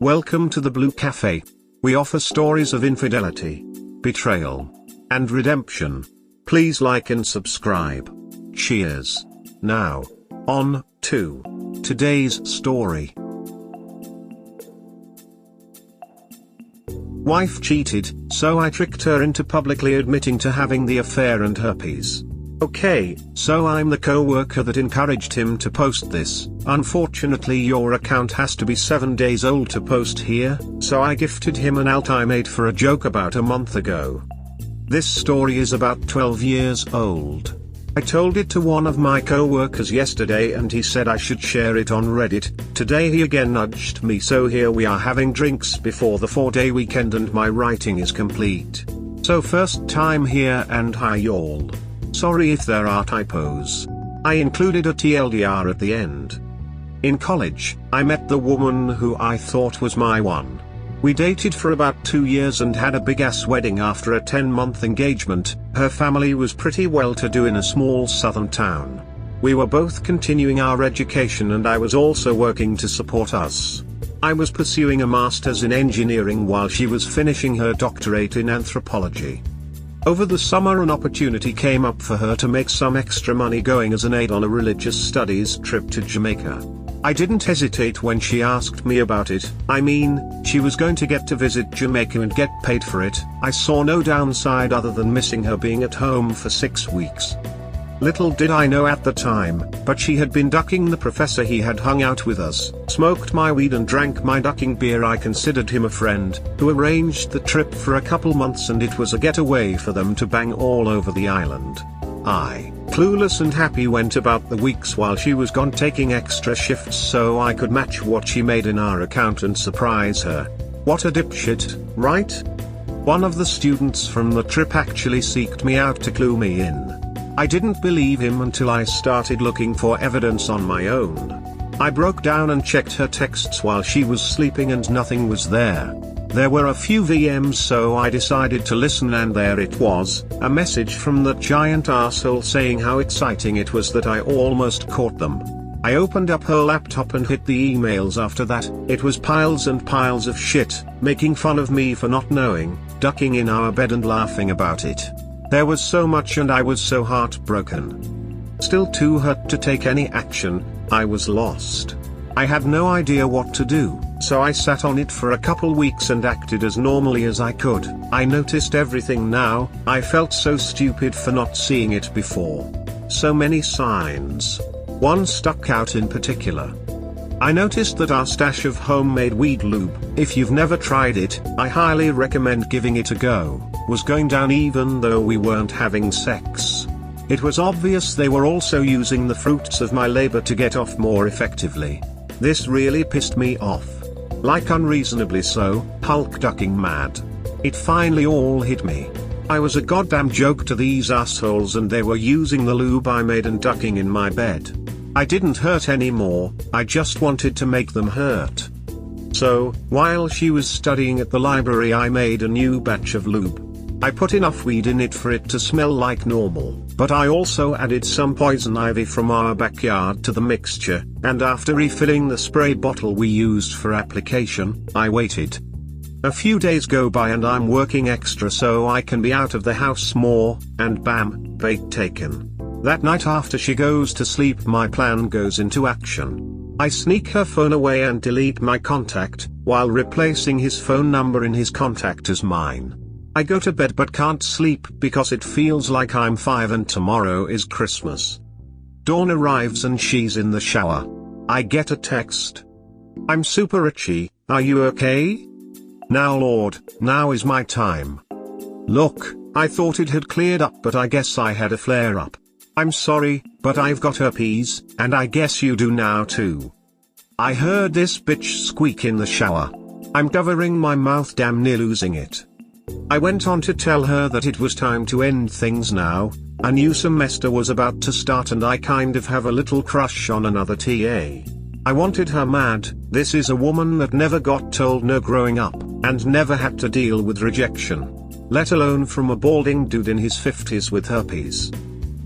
Welcome to the Blue Cafe. We offer stories of infidelity, betrayal, and redemption. Please like and subscribe. Cheers. Now, on to today's story. Wife cheated, so I tricked her into publicly admitting to having the affair and herpes. Okay, so I'm the co-worker that encouraged him to post this. Unfortunately, your account has to be 7 days old to post here, so I gifted him an alt I made for a joke about a month ago. This story is about 12 years old. I told it to one of my co-workers yesterday and he said I should share it on Reddit. Today he again nudged me, so here we are having drinks before the 4-day weekend and my writing is complete. So first time here and hi y'all. Sorry if there are typos. I included a TLDR at the end. In college, I met the woman who I thought was my one. We dated for about 2 years and had a big-ass wedding after a 10-month engagement. Her family was pretty well-to-do in a small southern town. We were both continuing our education and I was also working to support us. I was pursuing a master's in engineering while she was finishing her doctorate in anthropology. Over the summer an opportunity came up for her to make some extra money going as an aide on a religious studies trip to Jamaica. I didn't hesitate when she asked me about it. I mean, she was going to get to visit Jamaica and get paid for it. I saw no downside other than missing her being at home for 6 weeks. Little did I know at the time, but she had been ducking the professor. He had hung out with us, smoked my weed and drank my ducking beer. I considered him a friend, who arranged the trip for a couple months and it was a getaway for them to bang all over the island. I, clueless and happy, went about the weeks while she was gone taking extra shifts so I could match what she made in our account and surprise her. What a dipshit, right? One of the students from the trip actually seeked me out to clue me in. I didn't believe him until I started looking for evidence on my own. I broke down and checked her texts while she was sleeping and nothing was there. There were a few VMs, so I decided to listen and there it was, a message from that giant arsehole saying how exciting it was that I almost caught them. I opened up her laptop and hit the emails after that. It was piles and piles of shit, making fun of me for not knowing, ducking in our bed and laughing about it. There was so much and I was so heartbroken. Still too hurt to take any action. I was lost. I had no idea what to do, so I sat on it for a couple weeks and acted as normally as I could. I noticed everything now. I felt so stupid for not seeing it before. So many signs. One stuck out in particular. I noticed that our stash of homemade weed lube, if you've never tried it, I highly recommend giving it a go, was going down even though we weren't having sex. It was obvious they were also using the fruits of my labor to get off more effectively. This really pissed me off. Like unreasonably so, Hulk ducking mad. It finally all hit me. I was a goddamn joke to these assholes and they were using the lube I made and ducking in my bed. I didn't hurt anymore, I just wanted to make them hurt. So, while she was studying at the library, I made a new batch of lube. I put enough weed in it for it to smell like normal, but I also added some poison ivy from our backyard to the mixture, and after refilling the spray bottle we used for application, I waited. A few days go by and I'm working extra so I can be out of the house more, and bam, bait taken. That night after she goes to sleep, my plan goes into action. I sneak her phone away and delete my contact, while replacing his phone number in his contact as mine. I go to bed but can't sleep because it feels like I'm 5 and tomorrow is Christmas. Dawn arrives and she's in the shower. I get a text. "I'm super itchy, are you okay? Now Lord, now is my time." Look, I thought it had cleared up but I guess I had a flare up. "I'm sorry, but I've got herpes, and I guess you do now too." I heard this bitch squeak in the shower. I'm covering my mouth, damn near losing it. I went on to tell her that it was time to end things now. A new semester was about to start and I kind of have a little crush on another TA. I wanted her mad. This is a woman that never got told no growing up, and never had to deal with rejection. Let alone from a balding dude in his 50s with herpes.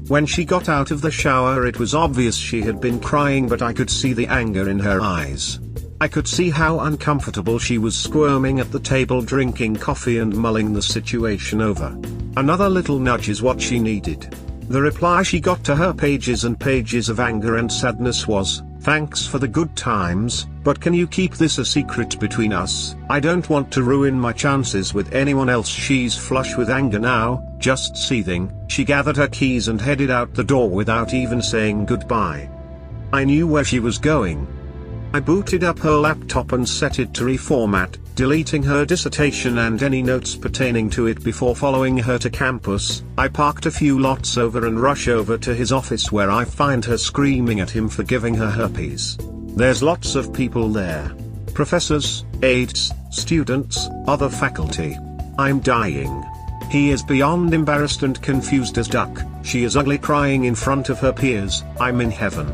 When she got out of the shower it was obvious she had been crying, but I could see the anger in her eyes. I could see how uncomfortable she was squirming at the table drinking coffee and mulling the situation over. Another little nudge is what she needed. The reply she got to her pages and pages of anger and sadness was, "Thanks for the good times, but can you keep this a secret between us? I don't want to ruin my chances with anyone else." She's flush with anger now, just seething. She gathered her keys and headed out the door without even saying goodbye. I knew where she was going. I booted up her laptop and set it to reformat, deleting her dissertation and any notes pertaining to it before following her to campus. I parked a few lots over and rush over to his office where I find her screaming at him for giving her herpes. There's lots of people there. Professors, aides, students, other faculty. I'm dying. He is beyond embarrassed and confused as duck. She is ugly, crying in front of her peers. I'm in heaven.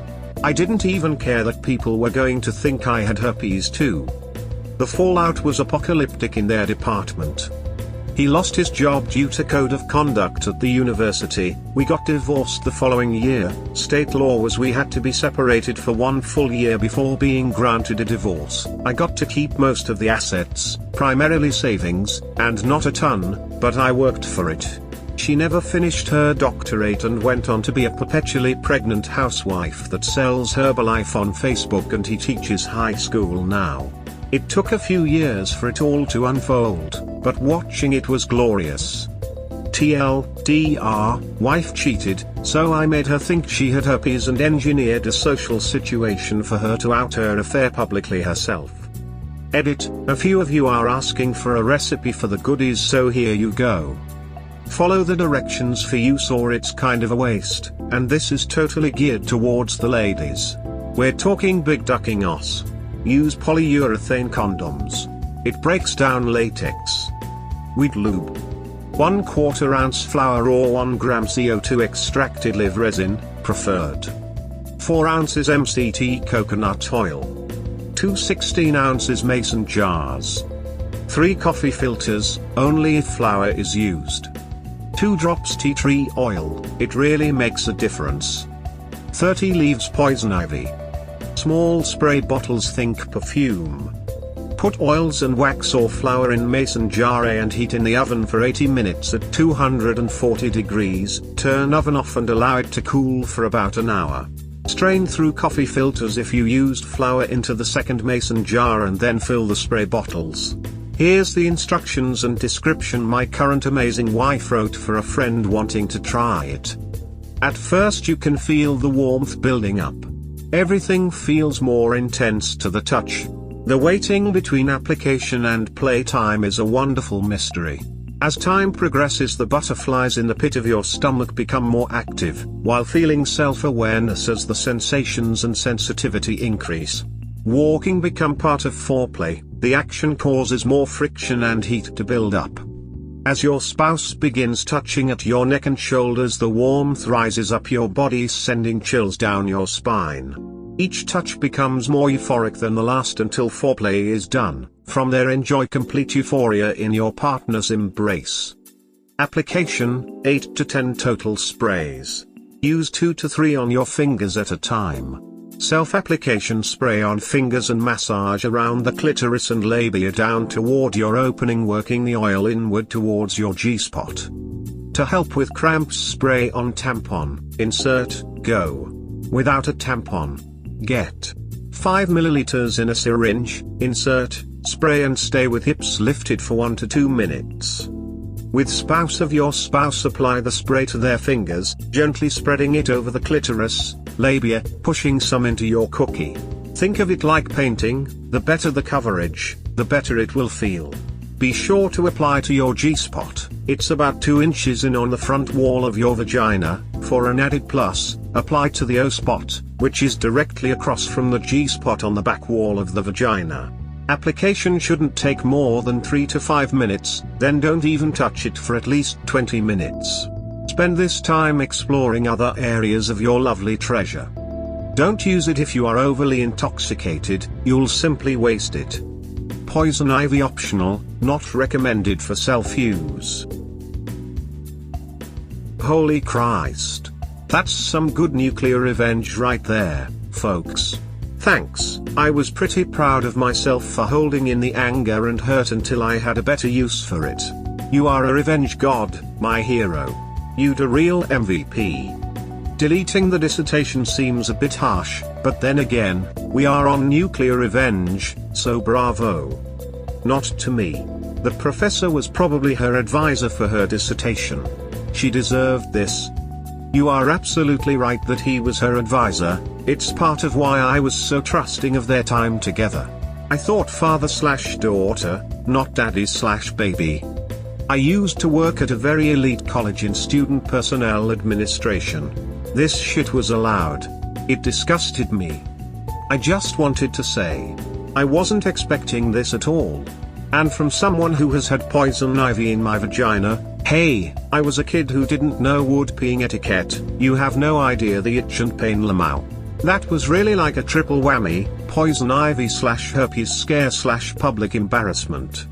I didn't even care that people were going to think I had herpes too. The fallout was apocalyptic in their department. He lost his job due to code of conduct at the university. We got divorced the following year. State law was we had to be separated for 1 full year before being granted a divorce. I got to keep most of the assets, primarily savings, and not a ton, but I worked for it. She never finished her doctorate and went on to be a perpetually pregnant housewife that sells Herbalife on Facebook, and he teaches high school now. It took a few years for it all to unfold, but watching it was glorious. TLDR, wife cheated, so I made her think she had herpes and engineered a social situation for her to out her affair publicly herself. Edit, a few of you are asking for a recipe for the goodies, so here you go. Follow the directions for use or it's kind of a waste, and this is totally geared towards the ladies. We're talking big ducking os. Use polyurethane condoms. It breaks down latex. Wheat lube. 1/4 ounce flour or 1 gram CO2 extracted live resin, preferred. 4 ounces MCT coconut oil. 2 16-ounces mason jars. 3 coffee filters, only if flour is used. 2 drops tea tree oil, it really makes a difference. 30 leaves poison ivy. Small spray bottles, think perfume. Put oils and wax or flour in mason jar and heat in the oven for 80 minutes at 240 degrees, turn oven off and allow it to cool for about an hour. Strain through coffee filters if you used flour into the second mason jar and then fill the spray bottles. Here's the instructions and description my current amazing wife wrote for a friend wanting to try it. At first you can feel the warmth building up. Everything feels more intense to the touch. The waiting between application and playtime is a wonderful mystery. As time progresses, the butterflies in the pit of your stomach become more active, while feeling self-awareness as the sensations and sensitivity increase. Walking become part of foreplay. The action causes more friction and heat to build up. As your spouse begins touching at your neck and shoulders, the warmth rises up your body, sending chills down your spine. Each touch becomes more euphoric than the last until foreplay is done. From there, enjoy complete euphoria in your partner's embrace. Application, 8 to 10 total sprays. Use 2 to 3 on your fingers at a time. Self-application spray on fingers and massage around the clitoris and labia down toward your opening, working the oil inward towards your G-spot. To help with cramps, spray on tampon, insert, go. Without a tampon, get. 5 milliliters in a syringe, insert, spray and stay with hips lifted for 1 to 2 minutes. With spouse of your spouse, apply the spray to their fingers, gently spreading it over the clitoris, labia, pushing some into your cookie. Think of it like painting. The better the coverage, the better it will feel. Be sure to apply to your G-spot. It's about 2 inches in on the front wall of your vagina. For an added plus, apply to the O-spot, which is directly across from the G-spot on the back wall of the vagina. Application shouldn't take more than 3 to 5 minutes, then don't even touch it for at least 20 minutes. Spend this time exploring other areas of your lovely treasure. Don't use it if you are overly intoxicated, you'll simply waste it. Poison ivy optional, not recommended for self-use. Holy Christ. That's some good nuclear revenge right there, folks. Thanks, I was pretty proud of myself for holding in the anger and hurt until I had a better use for it. You are a revenge god, my hero. You'd a real MVP. Deleting the dissertation seems a bit harsh, but then again, we are on nuclear revenge, so bravo. Not to me. The professor was probably her advisor for her dissertation. She deserved this. You are absolutely right that he was her advisor. It's part of why I was so trusting of their time together. I thought father/daughter, not daddy/baby. I used to work at a very elite college in student personnel administration. This shit was allowed. It disgusted me. I just wanted to say, I wasn't expecting this at all. And from someone who has had poison ivy in my vagina, hey, I was a kid who didn't know wood peeing etiquette. You have no idea the itch and pain, Lamau. That was really like a triple whammy, poison ivy/herpes scare/public embarrassment.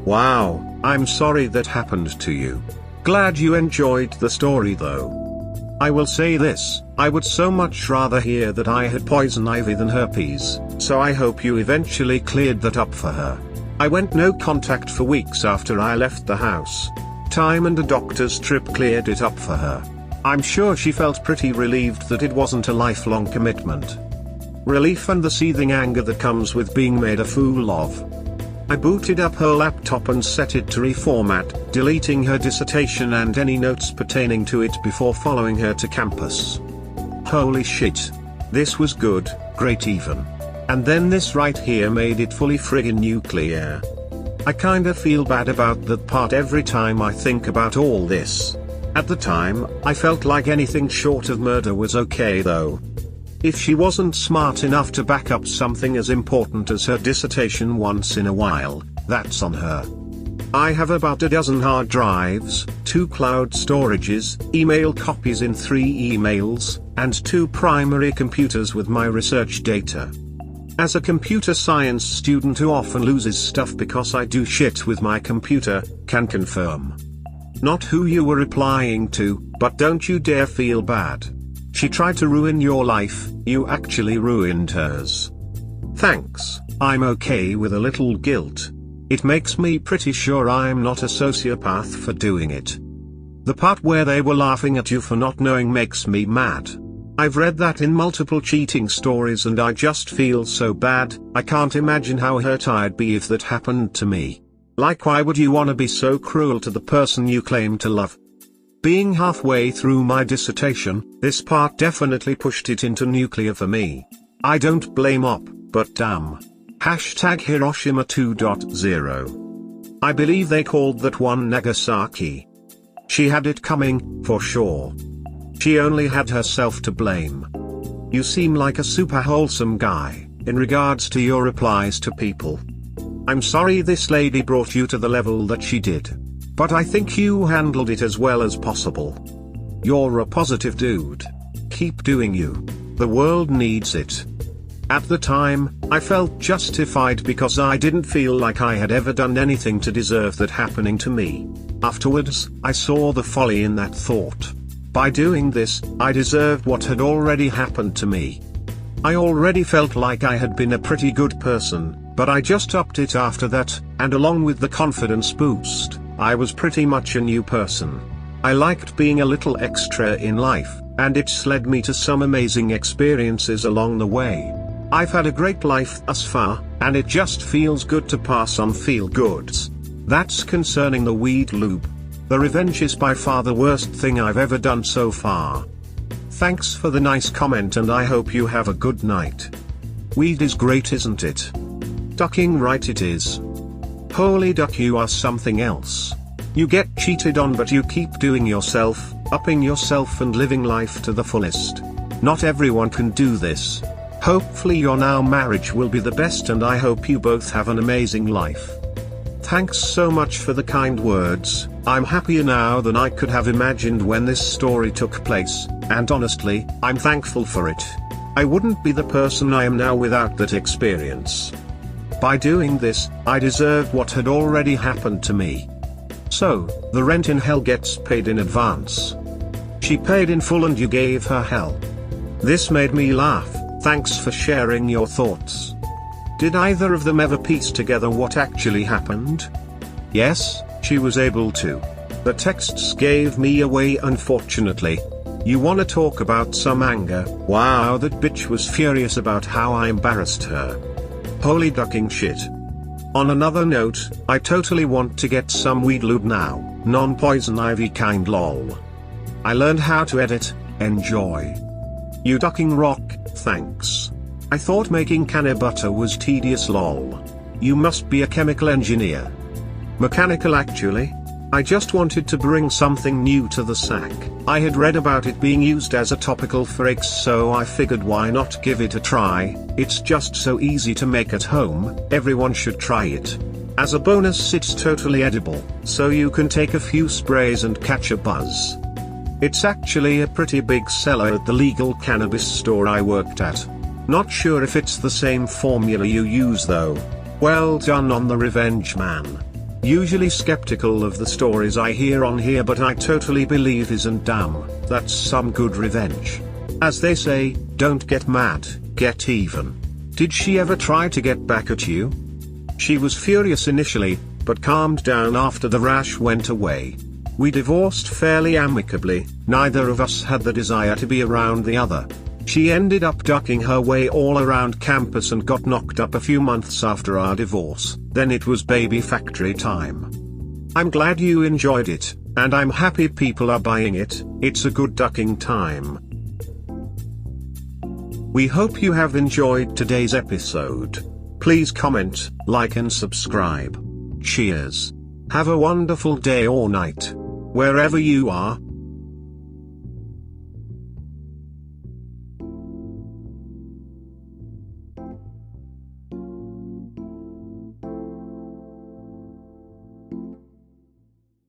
Wow, I'm sorry that happened to you. Glad you enjoyed the story though. I will say this, I would so much rather hear that I had poison ivy than herpes, so I hope you eventually cleared that up for her. I went no contact for weeks after I left the house. Time and a doctor's trip cleared it up for her. I'm sure she felt pretty relieved that it wasn't a lifelong commitment. Relief and the seething anger that comes with being made a fool of. I booted up her laptop and set it to reformat, deleting her dissertation and any notes pertaining to it before following her to campus. Holy shit. This was good, great even. And then this right here made it fully friggin' nuclear. I kinda feel bad about that part every time I think about all this. At the time, I felt like anything short of murder was okay though. If she wasn't smart enough to back up something as important as her dissertation once in a while, that's on her. I have about a dozen hard drives, 2 cloud storages, email copies in 3 emails, and 2 primary computers with my research data. As a computer science student who often loses stuff because I do shit with my computer, can confirm. Not who you were replying to, but don't you dare feel bad. She tried to ruin your life, you actually ruined hers. Thanks, I'm okay with a little guilt. It makes me pretty sure I'm not a sociopath for doing it. The part where they were laughing at you for not knowing makes me mad. I've read that in multiple cheating stories and I just feel so bad. I can't imagine how hurt I'd be if that happened to me. Like, why would you wanna be so cruel to the person you claim to love? Being halfway through my dissertation, this part definitely pushed it into nuclear for me. I don't blame op, but damn. #Hiroshima 2.0. I believe they called that one Nagasaki. She had it coming, for sure. She only had herself to blame. You seem like a super wholesome guy, in regards to your replies to people. I'm sorry this lady brought you to the level that she did. But I think you handled it as well as possible. You're a positive dude. Keep doing you. The world needs it. At the time, I felt justified because I didn't feel like I had ever done anything to deserve that happening to me. Afterwards, I saw the folly in that thought. By doing this, I deserved what had already happened to me. I already felt like I had been a pretty good person, but I just upped it after that, and along with the confidence boost, I was pretty much a new person. I liked being a little extra in life, and it's led me to some amazing experiences along the way. I've had a great life thus far, and it just feels good to pass on feel-goods. That's concerning the weed lube. The revenge is by far the worst thing I've ever done so far. Thanks for the nice comment and I hope you have a good night. Weed is great, isn't it? Ducking right it is. Holy duck, you are something else. You get cheated on but you keep doing yourself, upping yourself and living life to the fullest. Not everyone can do this. Hopefully your now marriage will be the best and I hope you both have an amazing life. Thanks so much for the kind words. I'm happier now than I could have imagined when this story took place, and honestly, I'm thankful for it. I wouldn't be the person I am now without that experience. By doing this, I deserved what had already happened to me. So, the rent in hell gets paid in advance. She paid in full and you gave her hell. This made me laugh, Thanks for sharing your thoughts. Did either of them ever piece together what actually happened? Yes, she was able to. The texts gave me away, unfortunately. You wanna talk about some anger? Wow, that bitch was furious about how I embarrassed her. Holy ducking shit. On another note, I totally want to get some weed lube now, non-poison ivy kind lol. I learned how to edit, enjoy. You ducking rock, thanks. I thought making canna butter was tedious lol. You must be a chemical engineer. Mechanical actually. I just wanted to bring something new to the sack. I had read about it being used as a topical for aches, so I figured why not give it a try. It's just so easy to make at home, everyone should try it. As a bonus, it's totally edible, so you can take a few sprays and catch a buzz. It's actually a pretty big seller at the legal cannabis store I worked at. Not sure if it's the same formula you use though. Well done on the revenge, man. Usually skeptical of the stories I hear on here, but I totally believe isn't damn, that's some good revenge. As they say, don't get mad, get even. Did she ever try to get back at you? She was furious initially, but calmed down after the rash went away. We divorced fairly amicably, neither of us had the desire to be around the other. She ended up ducking her way all around campus and got knocked up a few months after our divorce. Then it was baby factory time. I'm glad you enjoyed it, and I'm happy people are buying it. It's a good ducking time. We hope you have enjoyed today's episode. Please comment, like and subscribe. Cheers. Have a wonderful day or night, wherever you are.